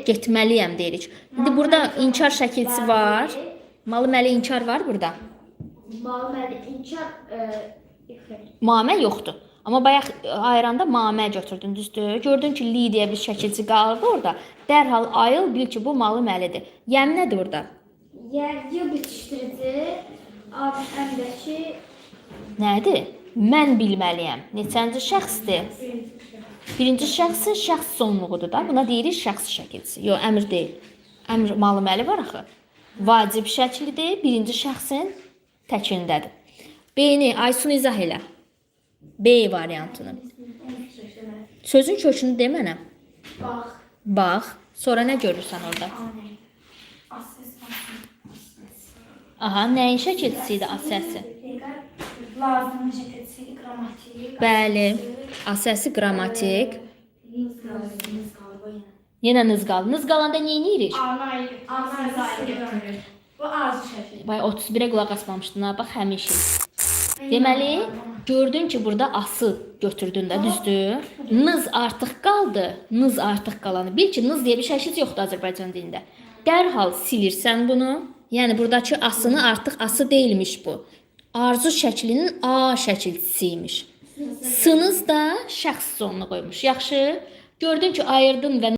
Getməliyəm deyirik. İndi burada inkar şəkilçisi var. Malı məli inkar var burada. Malı məli inkar Mamə yoxdur. Amma bayaq ayıranda mamə götürdün, düzdür? Gördün ki, li deyə bir şəkilçi qaldı orada. Dərhal ayıl, bil ki, bu malı məlidir. Yəm nədir orada? ya bitişdirici, əmdəki Nədir? Mən bilməliyəm. Neçənci şəxsdir? Birinci şəxsi şəxs sonluğudur da. Buna deyirik şəxs şəkilçisi. Yox, əmr deyil. Əmr malı məli var axı. Vacib şəklidir. Birinci şəxsin təkindədir. B-ni Aysun izah elə. B variantını. Sözün kökünü de mənə. bax, Bax. Sonra nə görürsən orada? Aha, nəyin şəkilçisi idi A səsi? lazım şəkilçisi, qrammatik, Bəli. A səsi qrammatik. Yenə nızqal. Nızqalanda nə edirik? Bu arzu şəkli. Vay 31-ə qulaq asmamışdın ha, bax həmin şey. Deməli, gördün ki, burada ası götürdün də, düzdür? Nız artıq qaldı. Nız artıq qalanı. Bil ki, nız deyə bir şəkil yoxdur Azərbaycan dilində. Dərhal silirsən bunu. Yəni buradakı asını artıq ası deyilmiş bu. Arzu şəklinin A şəkilçisiymiş. Sınız da şəxs sonuna qoymuş. Yaxşı. Gördün ki, ayırdın və